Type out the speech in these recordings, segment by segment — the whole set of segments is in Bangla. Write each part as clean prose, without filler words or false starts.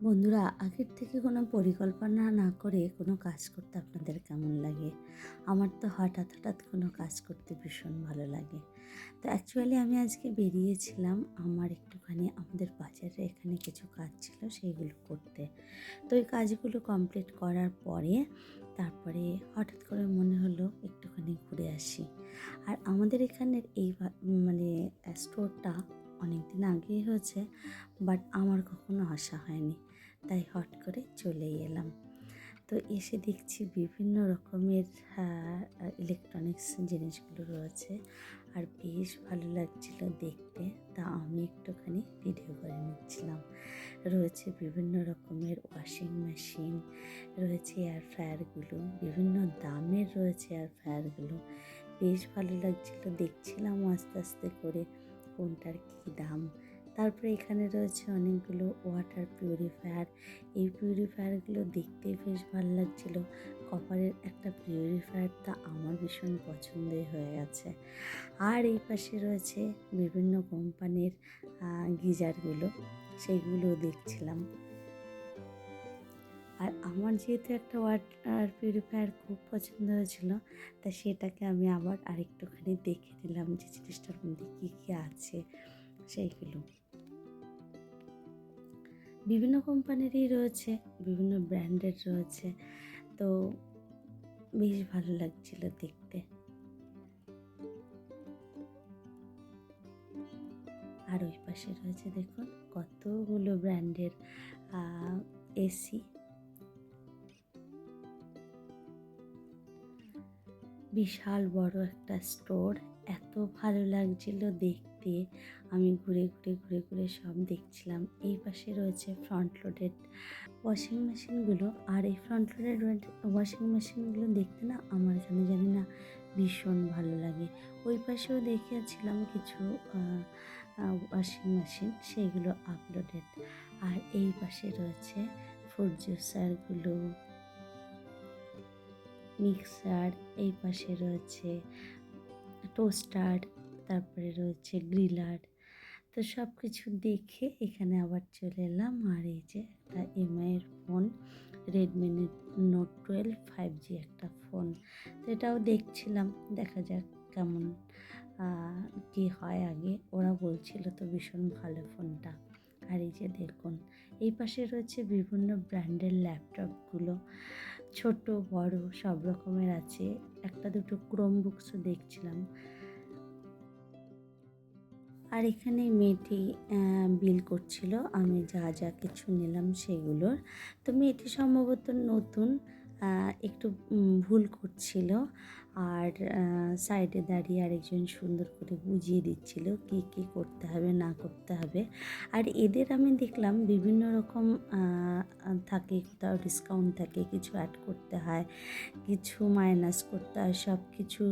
বন্ধুরা, আগের থেকে কোনো পরিকল্পনা না করে কোনো কাজ করতে আপনাদের কেমন লাগে? আমার তো হঠাৎ হঠাৎ কোনো কাজ করতে ভীষণ ভালো লাগে। তো অ্যাকচুয়ালি আমি আজকে বেরিয়েছিলাম আমার একটুখানি আমাদের বাজারে এখানে কিছু কাজ ছিল সেইগুলো করতে। তো ওই কাজগুলো কমপ্লিট করার পরে তারপরে হঠাৎ করে মনে হলো একটুখানি ঘুরে আসি। আর আমাদের এখানের এই মানে স্টোরটা অনেকদিন আগেই হয়েছে, বাট আমার কখনো আসা হয়নি। তাই হট করে চলেই এলাম। তো এসে দেখছি বিভিন্ন রকমের ইলেকট্রনিক্স জিনিসগুলো রয়েছে আর বেশ ভালো লাগছিল দেখতে। তা আমি একটুখানি ভিডিও করে নিচ্ছিলাম। রয়েছে বিভিন্ন রকমের ওয়াশিং মেশিন, রয়েছে এয়ার ফ্রায়ারগুলো, বিভিন্ন দামের রয়েছে এয়ার ফ্রায়ারগুলো। বেশ ভালো লাগছিল, দেখছিলাম আস্তে আস্তে করে কোনটার কী দাম। তারপরে এখানে রয়েছে অনেকগুলো ওয়াটার পিউরিফায়ার। এই পিউরিফায়ারগুলো দেখতে বেশ ভালো লাগছিল। কপারের একটা পিউরিফায়ার তা আমার ভীষণ পছন্দই হয়ে গেছে। আর এই পাশে রয়েছে বিভিন্ন কোম্পানির গিজারগুলো, সেইগুলো দেখছিলাম। আর আমার যেহেতু একটা ওয়াটার পিউরিফায়ার খুব পছন্দ হয়েছিল, তা সেটাকে আমি আবার আরেকটুখানি দেখে নিলাম যে জিনিসটার মধ্যে কী কী আছে সেইগুলো। বিভিন্ন কোম্পানিরই রয়েছে, বিভিন্ন ব্র্যান্ডের রয়েছে। তো বেশ ভালো লাগছিল দেখতে। আর ওই পাশে রয়েছে দেখুন কতগুলো ব্র্যান্ডের এসি। বিশাল বড় একটা স্টোর, এত ভালো লাগছিল দেখতে। আমি ঘুরে ঘুরে ঘুরে ঘুরে সব দেখছিলাম। এই পাশে রয়েছে ফ্রন্ট লোডেড ওয়াশিং মেশিনগুলো। আর এই ফ্রন্ট লোডেড ওয়াশিং মেশিনগুলো দেখতে না আমার জানি না ভীষণ ভালো লাগে। ওই পাশেও দেখিয়েছিলাম কিছু ওয়াশিং মেশিন, সেইগুলো আপলোডেড। আর এই পাশে রয়েছে ফ্রুট জুসারগুলো, মিক্সার। এই পাশে রয়েছে টোস্টার, তারপরে রয়েছে গ্রিলার। তো সব কিছু দেখে এখানে আবার চলে এলাম। আর এই যে একটা এমআইয়ের ফোন, রেডমি নোট 12 5G একটা ফোন। তো এটাও দেখছিলাম, দেখা যাক কেমন কী হয়। আগে ওরা বলছিল তো ভীষণ ভালো ফোনটা। আর এই যে দেখুন এই পাশে রয়েছে বিভিন্ন ব্র্যান্ডের ল্যাপটপগুলো, ছোট বড় সব রকমের আছে। একটা দুটো ক্রোম বুকসও দেখছিলাম। আর এখানে মেয়েটি বিল করছিল আমি যা যা কিছু নিলাম সেগুলোর। তো মেয়েটি সম্ভবত নতুন, একটু ভুল করছিল। আর সাইডে দাঁড়িয়ে আরেকজন সুন্দর করে বুঝিয়ে দিচ্ছিল কী কী করতে হবে না করতে হবে। আর এদের আমি দেখলাম বিভিন্ন রকম থাকে, কোথাও ডিসকাউন্ট থাকে, কিছু অ্যাড করতে হয়, কিছু মাইনাস করতে হয়। সব কিছু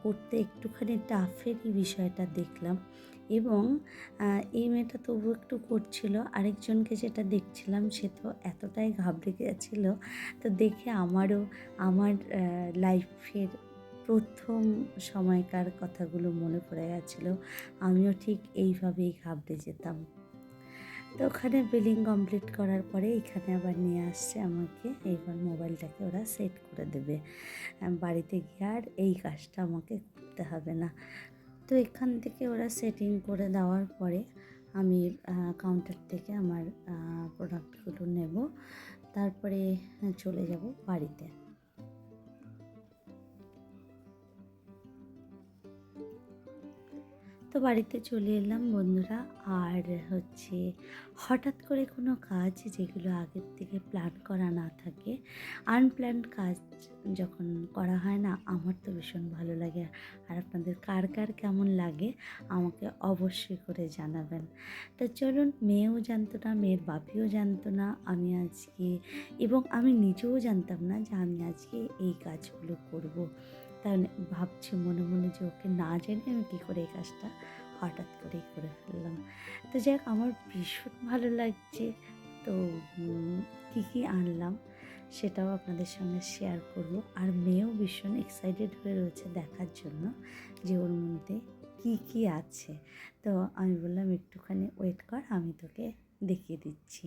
করতে একটুখানি টাফেরই বিষয়টা দেখলাম। এবং এই মেয়েটা তবু একটু করছিল, আরেকজনকে যেটা দেখছিলাম সে তো এতটাই ঘাবড়ে গেছিলো। তো দেখে আমার লাইফের প্রথম সময়কার কথাগুলো মনে পড়ে গেছিলো। আমিও ঠিক এইভাবেই ঘাবড়ে যেতাম। তো ওখানে বিলিং কমপ্লিট করার পরে এখানে আবার নিয়ে আসছে আমাকে। এইবার মোবাইলটাকে ওরা সেট করে দেবে। বাড়িতে গিয়ে আর এই কাজটা আমাকে করতে হবে না। তো এখান থেকে ওরা সেটিং করে দেওয়ার পরে আমি কাউন্টার থেকে আমার প্রোডাক্টগুলো নেব, তারপরে চলে যাব বাড়িতে। তো বাড়িতে চলে এলাম বন্ধুরা। আর হঠাৎ করে কোনো কাজ যেগুলো আগের থেকে প্ল্যান করা না থাকে, আনপ্ল্যান্ড কাজ যখন করা হয় না, আমার তো ভীষণ ভালো লাগে। আর আপনাদের কার কার কেমন লাগে আমাকে অবশ্যই করে জানাবেন। তো চলুন, মেয়েও জানতো না, মেয়ের বাপিও জানতো না আমি আজকে, এবং আমি নিজেও জানতাম না যে আমি আজকে এই কাজগুলো করব। তাহলে ভাবছি মনে মনে যে ওকে না জেনে আমি কী করে এই কাজটা হঠাৎ করেই করে ফেললাম। তো যাক, আমার ভীষণ ভালো লাগছে। তো কী কী আনলাম সেটাও আপনাদের সঙ্গে শেয়ার করব। আর মেয়েও ভীষণ এক্সাইটেড হয়ে রয়েছে দেখার জন্য যে ওর মধ্যে কী কী আছে। তো আমি বললাম একটুখানি ওয়েট কর, আমি তোকে দেখিয়ে দিচ্ছি।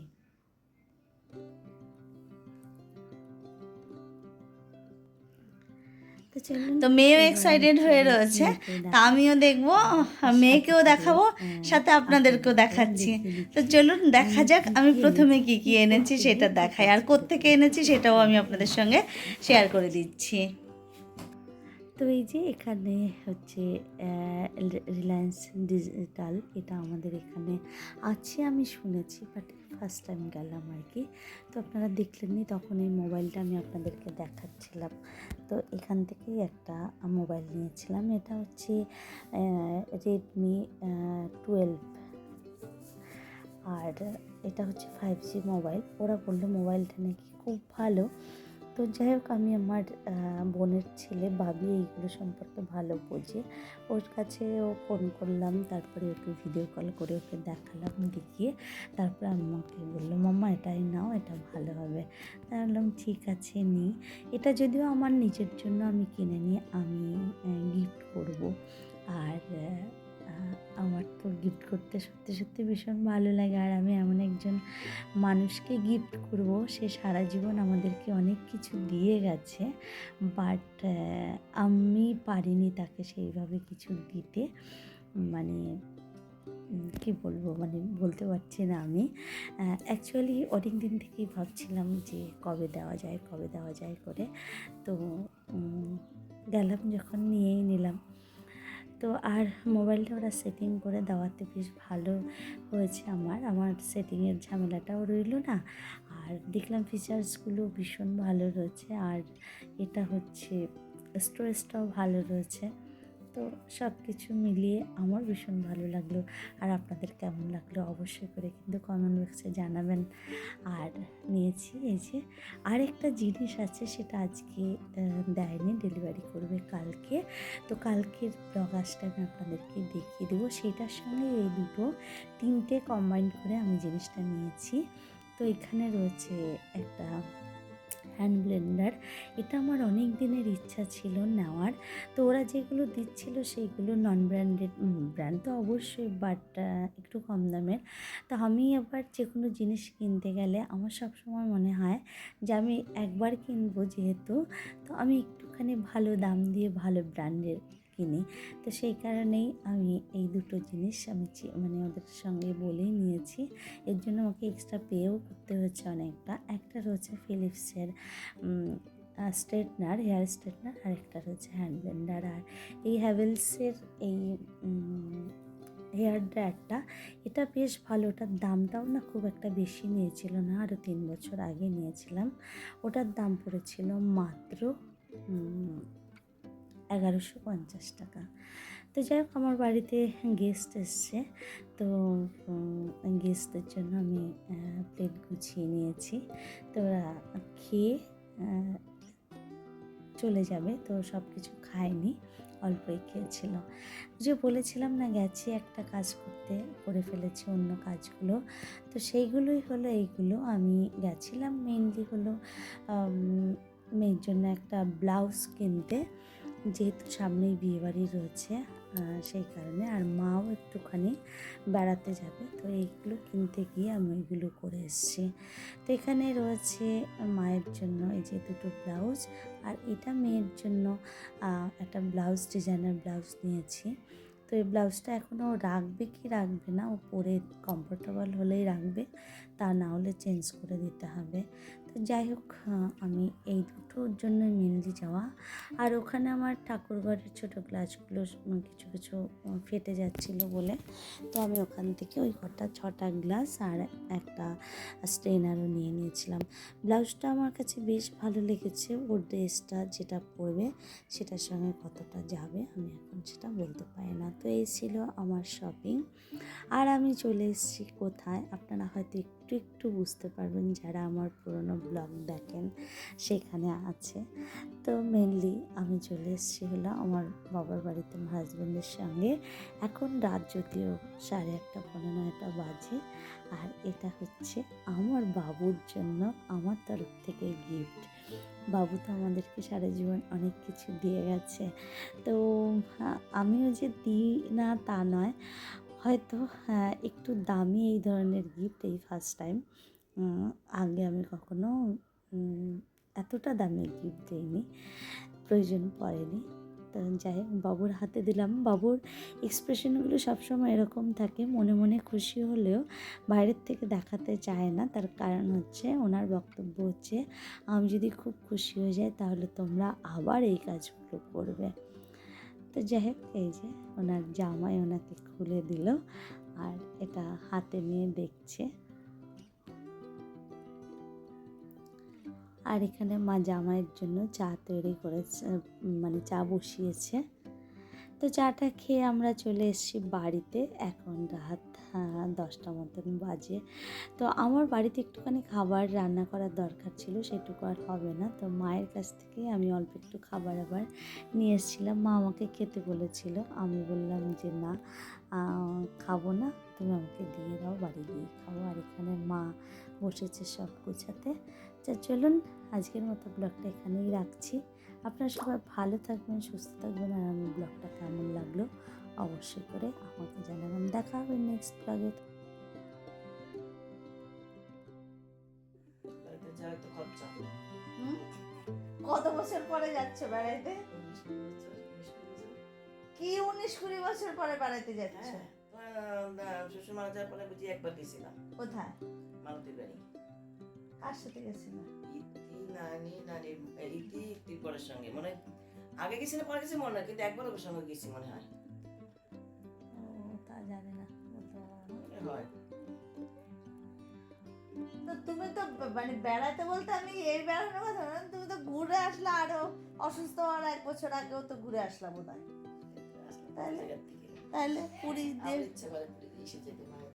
তো চলুন, তো মেয়েও এবার এক্সাইটেড হয়ে রয়েছে, তা আমিও দেখবো, মেয়েকেও দেখাবো, সাথে আপনাদেরকেও দেখাচ্ছি। তো চলুন দেখা যাক আমি প্রথমে কি কি এনেছি সেটা দেখাই, আর কোত্থেকে এনেছি সেটাও আমি আপনাদের সঙ্গে শেয়ার করে দিচ্ছি। তো এই যে এখানে হচ্ছে রিলায়েন্স ডিজিটাল, এটা আমাদের এখানে আছে আমি শুনেছি, বাট ফার্স্ট টাইম গেলাম আর কি। তো আপনারা দেখলেননি, তখন এই মোবাইলটা আমি আপনাদেরকে দেখাচ্ছিলাম। তো এখান থেকেই একটা মোবাইল নিয়েছিলাম, এটা হচ্ছে রেডমি 12, আর এটা হচ্ছে 5G মোবাইল। ওরা বললো মোবাইলটা নাকি খুব ভালো। তো যাই হোক, আমি আমার বোনের ছেলে বাবি এইগুলো সম্পর্কে ভালো বোঝে, ওর কাছেও ফোন করলাম, তারপরে ওকে ভিডিও কল করে ওকে দেখালাম, দেখিয়ে তারপরে আমাকে বললো মাম্মা এটাই নাও, এটা ভালো হবে। তাই বললাম ঠিক আছে নিই। এটা যদিও আমার নিজের জন্য আমি কিনে নিই, আমি গিফট করব। আর আমার তো গিফট করতে সত্যি সত্যি ভীষণ ভালো লাগে। আর আমি এমন একজন মানুষকে গিফট করব, সে সারা জীবন আমাদেরকে অনেক কিছু দিয়ে গেছে, বাট আমি পারিনি তাকে সেইভাবে কিছু দিতে। মানে কী বলবো, মানে বলতে পারছি না আমি। অ্যাকচুয়ালি অনেক দিন থেকেই ভাবছিলাম যে কবে দেওয়া যায় করে। তো গেলাম যখন, নিয়েই নিলাম। তো আর মোবাইলটা ওরা সেটিং করে দেওয়াতে বেশ ভালো হয়েছে। আমার সেটিংয়ের ঝামেলাটাও রইল না, আর দেখলাম ফিচার্সগুলো ভীষণ ভালো রয়েছে, আর এটা হচ্ছে স্টোরেজটাও ভালো রয়েছে। তো সব কিছু মিলিয়ে আমার ভীষণ ভালো লাগলো। আর আপনাদের কেমন লাগলো অবশ্যই করে কিন্তু কমেন্ট বক্সে জানাবেন। আর নিয়েছি এই যে আরেকটা জিনিস আছে, সেটা আজকে দেয়নি, ডেলিভারি করবে কালকে। তো কালকের ব্লগ আসলে আমি আপনাদেরকে দেখিয়ে দেবো। সেটার সঙ্গে এই তিনটে কম্বাইন করে আমি জিনিসটা নিয়েছি। তো এখানে রয়েছে একটা হ্যান্ড ব্লেন্ডার। এটা আমার অনেক দিনের ইচ্ছা ছিল নেওয়ার। তো ওরা যেগুলো দিচ্ছিল সেইগুলো নন ব্র্যান্ডেড, ব্র্যান্ড তো অবশ্যই, বাট একটু কম দামের। তো আমি আবার যে কোনো জিনিস কিনতে গেলে আমার সবসময় মনে হয় যে আমি একবার কিনবো যেহেতু, তো আমি একটুখানি ভালো দাম দিয়ে ভালো ব্র্যান্ডের কিনি। তো সেই কারণেই আমি এই দুটো জিনিস আমি মানে ওদের সঙ্গে বলেই নিয়েছি। এর জন্য আমাকে এক্সট্রা পেও করতে হয়েছে অনেকটা। একটা রয়েছে ফিলিপসের স্ট্রেটনার, হেয়ার স্ট্রেটনার, আর একটা রয়েছে হ্যান্ড ব্লেন্ডার। আর এই হ্যাভেলসের এই হেয়ার ড্রায়ারটা, এটা বেশ ভালো। ওটার দামটাও না খুব একটা বেশি নিয়েছিল না, আরও 3 বছর আগে নিয়েছিলাম। ওটার দাম পড়েছিল মাত্র 1150 টাকা। তো যাই হোক, আমার বাড়িতে গেস্ট এসছে, তো গেস্টদের জন্য আমি প্লেট গুছিয়ে নিয়েছি। তো ওরা খেয়ে চলে যাবে, তো সব কিছু খায়নি, অল্পই খেয়েছিল। যে বলেছিলাম না গেছি একটা কাজ করতে, করে ফেলেছি অন্য কাজগুলো। তো সেইগুলোই হলো এইগুলো। আমি গেছিলাম মেনলি হলো মেয়ের জন্য একটা ব্লাউজ কিনতে, যেহেতু সামনেই বিয়েবাড়ি রয়েছে সেই কারণে। আর মাও একটুখানি বেড়াতে যাবে, তো এইগুলো কিনতে গিয়ে আমি ওইগুলো করে এসেছি। তো এখানে রয়েছে মায়ের জন্য এই যে দুটো ব্লাউজ, আর এটা মেয়ের জন্য একটা ব্লাউজ, ডিজাইনার ব্লাউজ নিয়েছি। তো এই ব্লাউজটা এখনও রাখবে কি রাখবে না, ও পরে কমফোর্টেবল হলেই রাখবে, তা না হলে চেঞ্জ করে দিতে হবে। তো যাই হোক, আমি এই দুটোর জন্য মেনলি যাওয়া। আর ওখানে আমার ঠাকুরঘরের ছোটো গ্লাসগুলো কিছু কিছু ফেটে যাচ্ছিলো বলে, তো আমি ওখান থেকে ওই কটা 6টা গ্লাস আর একটা স্ট্রেনারও নিয়ে নিয়েছিলাম। ব্লাউজটা আমার কাছে বেশ ভালো লেগেছে। ওর ড্রেসটা যেটা পরবে সেটার সঙ্গে কতটা যাবে আমি এখন সেটা বলতে পারি না। তো এই ছিল আমার শপিং। আর আমি চলে এসেছি কোথায়, আপনারা হয়তো একটু একটু বুঝতে পারবেন যারা আমার পুরনো ব্লগ দেখেন, সেখানে আছে। তো মেনলি আমি চলে এসেছি হলো আমার বাবার বাড়িতে আমার হাজব্যান্ডের সঙ্গে। এখন রাত যদিও 1:30 পৌনে 9টা বাজে। আর এটা হচ্ছে আমার বাবুর জন্য আমার তরফ থেকে গিফট। বাবু তো আমাদেরকে সারা জীবন অনেক কিছু দিয়ে গেছে। তো আমিও যে দিই না তা নয়, হয়তো একটু দামি এই ধরনের গিফট এই ফার্স্ট টাইম আগে আমি কখনো এতটা দামের গিফট দিইনি, প্রয়োজন পড়েনি। তো যাই হোক, বাবুর হাতে দিলাম। বাবুর এক্সপ্রেশনগুলো সবসময় এরকম থাকে, মনে মনে খুশি হলেও বাইরের থেকে দেখাতে চায় না। তার কারণ হচ্ছে, ওনার বক্তব্য হচ্ছে, আমি যদি খুব খুশি হয়ে যাই তাহলে তোমরা আবার এই কাজগুলো করবে। তো যাই হোক, এই যে ওনার জামাই ওনাকে খুলে দিল, আর এটা হাতে নিয়ে দেখছে। আর এখানে মা জামাইয়ের জন্য চা তৈরি করেছে, মানে চা বসিয়েছে। তো চাটা খেয়ে আমরা চলে এসেছি বাড়িতে। এখন রাত 10টা মতন বাজে। তো আমার বাড়িতে একটুখানি খাবার রান্না করার দরকার ছিল, সেটুকু আর হবে না। তো মায়ের কাছ থেকে আমি অল্প একটু খাবার আবার নিয়ে এসেছিলাম। মা আমাকে খেতে বলেছিল, আমি বললাম যে না, খাবো না, তুমি আমাকে দিয়ে দাও, বাড়ি গিয়ে খাবো। আর এখানে মা বসেছে সব গোছাতে। চলুন, আজকের মতো ব্লগটা এখানেই রাখছি। আপনারা সবাই ভালো থাকবেন, সুস্থ থাকবেন। আর আমার ব্লগটা কেমন লাগলো অবশ্যই করে আমাকে জানাবেন। দেখা হবে নেক্সট ব্লগে। কত বছর পরে যাচ্ছে বেড়াইতে? কি 19-20 বছর পরে বেড়াইতে যাচ্ছে? শ্বশুর মারা যাওয়ার পরে বুঝি একবার গেছিলাম। কোথায়? মালতীর বাড়ি। কার সাথে গেছিল? ইতি পরের সঙ্গে মনে হয় আগে গেছি না পরে গেছি মনে হয়, কিন্তু একবার ওর সঙ্গে গেছি মনে হয়। ও তা জানি না, বলতে পারবো না। হয় তো তুমি তো মানে বেড়াতে বলতে আমি এই বেড়ানোর কথা না, তুমি তো ঘুরে আসলে। আরো অসুস্থ হওয়ার 1 বছর আগেও তো ঘুরে আসলাম বোধ হয়। আসলে তাহলে? জায়গার থেকে তাহলে পুরী আমার ইচ্ছে করে পুরী এসে যেতে